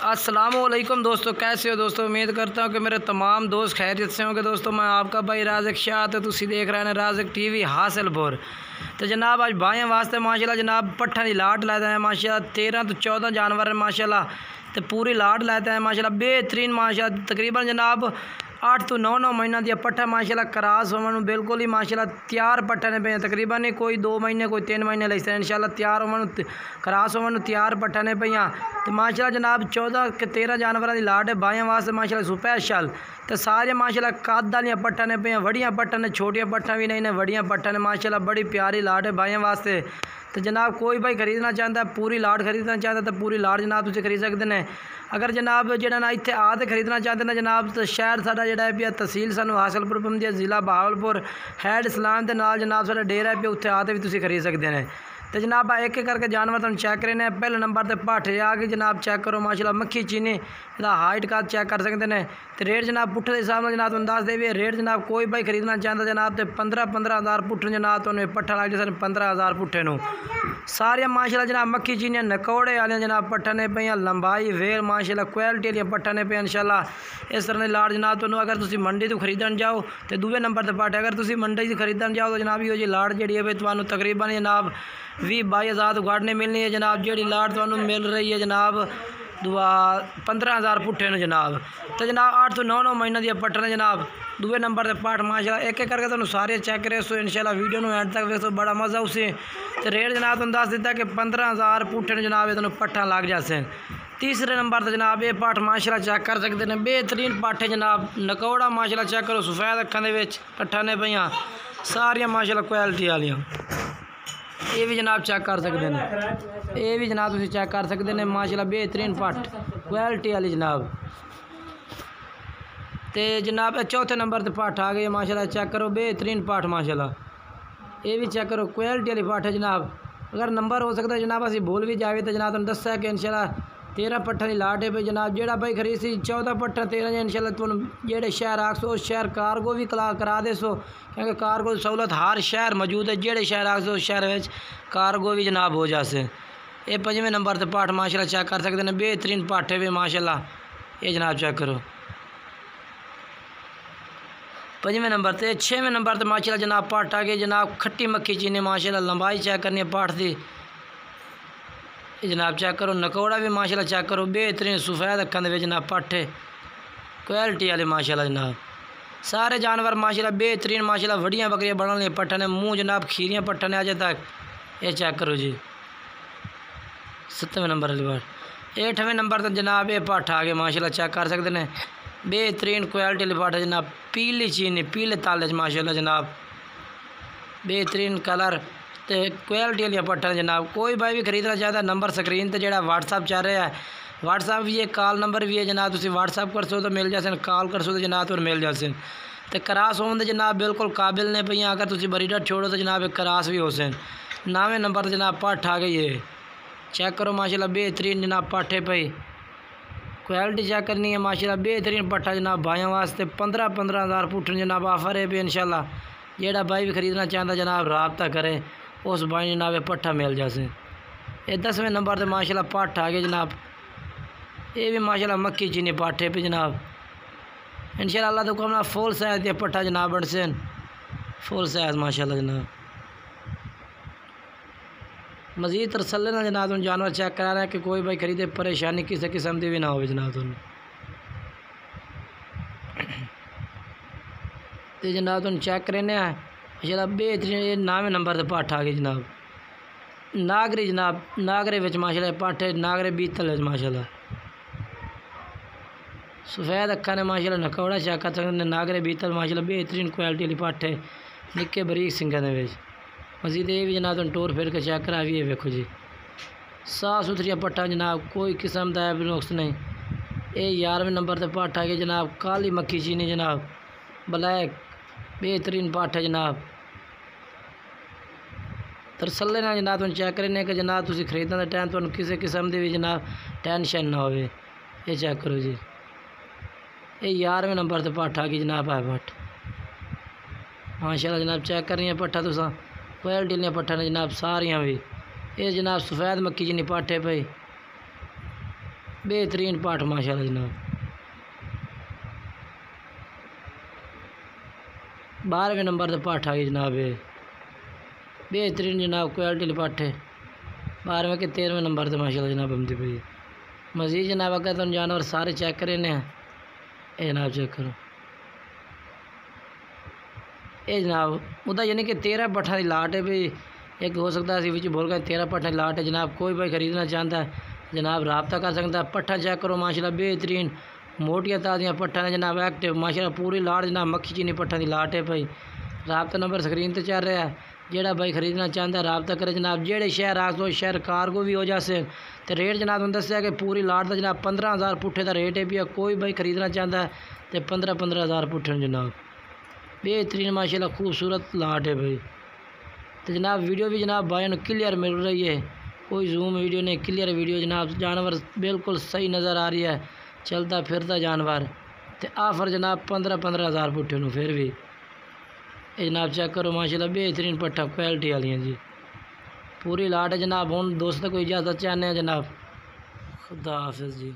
अस्सलामुअलैकुम दोस्तों, कैसे हो दोस्तों। उम्मीद करता हूँ कि मेरे तमाम दोस्त खैरियत से होंगे। दोस्तों मैं आपका भाई राज़िक शाह, तो तुसी देख रहे हैं राज़िक टीवी हासिलपुर। तो जनाब आज भाइयों वास्ते माशाल्लाह जनाब पट्ठा की लाट लाते हैं माशाल्लाह। 13 तो 14 जानवर है माशाल्लाह, तो पूरी लाट लाते हैं माशाल्लाह। बेहतरीन माशाल्लाह तकरीबन जनाब 8 तो 9 महीना दिया पट्ठा माशाल्लाह क्रास होवन बिल्कुल ही माशाल्लाह तैयार पट्ठा ने पे तकरीबन नहीं कोई 2 महीने कोई 3 महीने लगते हैं इंशाल्लाह तैयार होवन क्रास होवन तैयार पट्ठा ने पे। तो माशाल्लाह जनाब 14 के 13 जानवर की लाट है भाइयों वास्ते माशाल्लाह स्पेशल। तो सारे माशाल्लाह कद वाली पट्ठा ने पे वड़िया पट्ठा ने, छोटिया पट्ठा भी नहीं ने, वड़िया पट्ठा ने माशाल्लाह बड़ी प्यारी लाट है भाइयों वास्ते। तो जनाब कोई भाई खरीदना चाहता है पूरी लाट खरीदना चाहता है तो पूरी लाट जनाब तुझे खरीद सकते हैं। अगर जनाब जो ना इतने आते खरीदना चाहते हैं जनाब तो शहर साडा जिहड़ा है तहसील सानू हासिलपुर पौंदी है, ज़िला बहावलपुर हैड इस्लाम के नाल जनाब साडा डेरा है उत्थे आते भी तुसीं खरीद सकते हैं। तो जनाब एक एक करके जानवर तुम चेक करने पहले नंबर पर भट्ठ आ गई जनाब चेक करो माशाल्लाह मक्खी चीनी हाइट का चेक कर सकते हैं। तो रेट जनाब पुट्ठे के हिसाब से जनाब तुम दस दे रेट जनाब कोई भाई खरीदना चाहता जनाब तो 15-15 हज़ार पुट्ठे जनाब तुम्हें पट्ठा लग जाए 15 हज़ार पुट्ठे नू सारिया माशाल्लाह जनाब मक्खी चीनियाँ नकौड़े वाली जनाब पट्ठा ने पे लंबाई वेल माशाल्लाह क्वालिटी वाली पट्ठा ने पे इंशाल्लाह। इस तरह की लाट जनाब तुम अगर तुम मंडी तो खरीदन जाओ तो दूसरे नंबर पर पट्ठ, अगर तुम मंडी से खरीदन जाओ तो जनाब यो जी लाट जी है तुम्हें तकरीबन जनाब 20-22 हज़ार घाट नहीं मिलनी है जनाब। जी लाट तुम्हें मिल रही है जनाब 15 हज़ार पुट्ठे ने जनाब। तो जनाब 8 तो 9 महीने दिया पट्ठा ने जनाब दूसरे नंबर पर पाठ माशाल्लाह एक एक करके तुम सारे चेक करे सो इंशाल्लाह वीडियो में एंड तक वेसो बड़ा मज़ा उसे। तो रेट जनाब तुम दस दिता कि 15 हज़ार पुट्ठे ने जनाब ये तुम पट्ठा लग जाते। तीसरे नंबर पर जनाब ये पाठ माशाल्लाह चेक कर सकते हैं बेहतरीन पाठ है जनाब नकौड़ा माशाल्लाह चेक करो सफ़ेद अखां दे विच पट्ठा ने पईयां सारियां माशाल्लाह क्वालिटी वालियां। ये भी जनाब चेक कर सकते हैं, ये भी जनाब तुम चेक कर सकते हैं माशाल्लाह बेहतरीन पट्ठ क्वालिटी वाली जनाब। तो जनाब चौथे नंबर पर पट्ठ आ गई माशाल्लाह चेक करो बेहतरीन पट्ठ माशाल्लाह। ये भी चेक करो क्वालिटी वाली पट्ठ है जनाब। अगर नंबर हो सकता है जनाब असी भूल भी जाए तो जनाब तुम दसा कि इंशाल्लाह 13 पट्ठा की लाट है भाई जनाब। जेड़ा भाई खरीद सी 14 पट्ठा 13 इंशाल्लाह तुम जेड़े शहर आखसो उस शहर कार्गो भी करा दे सो, क्योंकि कार्गो सहूलत हर शहर मौजूद है। जेड़े शहर आखसो उस शहर में कार्गो भी जनाब हो जासे। ये 5वें नंबर पर पट्ठ माशाल्लाह चेक कर सकते हैं बेहतरीन पट्ठ है भी माशाल्लाह। ये जनाब चेक करो 5वें नंबर पर। 6वें नंबर पर माशाल्लाह जनाब पट्ठ आ गई जनाब खट्टी मक्खी चीनी माशाल्लाह लंबाई चेक करनी है पट्ठ की जनाब चेक करो नकौड़ा भी माशाल्लाह चेक करो बेहतरीन सफ़ेद अखां दे जनाब पट्ठ क्वालिटी वाले माशाल्लाह जनाब। सारे जानवर माशाल्लाह बेहतरीन माशाल्लाह वड़ियाँ बकरियाँ बना ली पट्ठा ने मुँह जनाब खीरियाँ पट्ठा ने अजे तक। ये चेक करो जी 7वें नंबर वाली बात। 8वें नंबर पर जनाब ये पट्ठ आ गए माशाल्लाह चेक कर सकते हैं बेहतरीन क्वालिटी वाली पट्ठ जनाब पीली चीनी पीले ताले माशाल्लाह जनाब बेहतरीन कलर तो क्वालिटी वाली पट्ठा जनाब। कोई भाई भी खरीदना चाहता है नंबर स्क्रीन पर जो व्हाट्सअप चल रहा है व्हाट्सअप भी है कॉल नंबर भी है जनाब। तुम व्हाट्सअप कर सो तो मिल जाते कॉल कर सो तो जनाब तो मिल जाते। तो क्रास होने तो जनाब बिल्कुल काबिल ने पे अगर तुम बरीडर छोड़ो तो जनाब क्रास भी हो सन। 9वें नंबर पर जनाब पट्ठ आ गई है चेक करो माशाल्लाह बेहतरीन जनाब पट्ठे पे क्वालिटी चेक करनी है माशाल्लाह बेहतरीन पट्ठा जनाब भाइयों वास्ते 15-15 हज़ार पुट्ठन जनाब ऑफर है पे इंशाल्लाह। जेड़ा भाई भी खरीदना चाहता जनाब रब्ता करे उस भाई जनाब पट्ठा मिल जासे। ये 10वें नंबर पर माशाल्लाह पट्ठ आ गए जनाब। ये भी माशाल्लाह मक्खी चीनी पट्ठे पे जनाब इंशाल्लाह अल्लाह तो अपना फुल साइज दिया पट्ठा जनाब बन से फुल साइज माशाल्लाह जनाब। मज़ीद तरसले ना जनाब तुम जानवर चेक करा रहे हैं कि कोई भाई खरीदे परेशानी किसी किस्म की भी ना हो जनाब तुम। तो जनाब तुम चेक करने माशाल्लाह बेहतरीन। ये 9वें नंबर पर पट्ठ आ गई जनाब नागरी जनाब नागरे विच माशाल्लाह पट्ठ नागरे बीतल माशाल्लाह सफ़ेद अखां ने माशाल्लाह नकौड़ा चेक कर सकते हैं नागरे बीतल माशाल्लाह बेहतरीन क्वालिटी वाली पट्ठ है निक्के बरीक सिंगां दे विच। मज़ीद ये भी जनाब तुम टोर फिर के चेक करा भी है वेखो जी साफ़ सुथरिया पट्ठा जनाब कोई किस्म का नुक्स नहीं। ये 11वें नंबर पर पट्ठ आ गई जनाब काली मक्खी चीनी जनाब ब्लैक बेहतरीन पट्ठ है जनाब। तरसले ना जनाब तुम चेक करने कि जनाब तुम खरीदने के टाइम तुम किसी किस्म की भी जनाब टेंशन ना हो। ये चेक करो जी ये 11वें नंबर पर पट्ठ आ गई जनाब है पट्ठ माशाल्लाह जनाब चेक कर रही है पट्ठा तुसा क्वालिटी वाली पट्ठा ने जनाब सारियां भी। ये जनाब सफ़ेद मक्खी चीनी पट्ठ है भाई बेहतरीन पाठ माशाल्लाह जनाब। 12वें नंबर पर पाठ आ गई जनाब। ये बेहतरीन जनाब क्वालिटी पाठ है। 12वें के 13वें नंबर पर माशाल्लाह जनाब हमदी पई। मज़ीद जनाब अगर तुम जानवर सारे चेक करे ने ये जनाब चेक करो। ये जनाब उदा यानी कि 13 पट्ठा की लाट है भाई। एक हो सकता है विच बोल गए 13 पट्ठा की लाट है जनाब। कोई भाई खरीदना चाहता है जनाब रब्ता कर सकता है। पट्ठा चेक करो माशाल्लाह बेहतरीन मोटिया ताज़ियाँ पट्ठा ने जनाब एक्टिव माशाल्लाह पूरी लाट जनाब मक्खी चीनी पट्ठा की लाट है भाई। रब्ता नंबर स्क्रीन पर चल रहा है। जेड़ा भाई खरीदना चाहता है रब्ता करे जनाब। जेड़े शहर आस दो शहर कारगो भी हो जासे तो रेट जनाब तुम दसिया कि पूरी लाट का जनाब 15,000 पुट्ठे का रेट है भी। कोई भाई खरीदना चाहता है तो 15,000 पुट्ठे जनाब। बेहतरीन माशाल्लाह खूबसूरत लाट है भाई। तो जनाब वीडियो भी जनाब भाई क्लियर मिल रही है। कोई जूम वीडियो नहीं क्लियर वीडियो जनाब। जानवर बिल्कुल सही नज़र आ रही है चलता फिरता जानवर। तो ऑफर जनाब 15,000 पुट्ठे नू फिर भी ये जनाब चेक करो माशाल्लाह बेहतरीन पट्ठा क्वालिटी वाली है जी। पूरी लाट है जनाब। हम दोस्तों को इजाज़त चाहते हैं जनाब। खुदा हाफिज़ जी।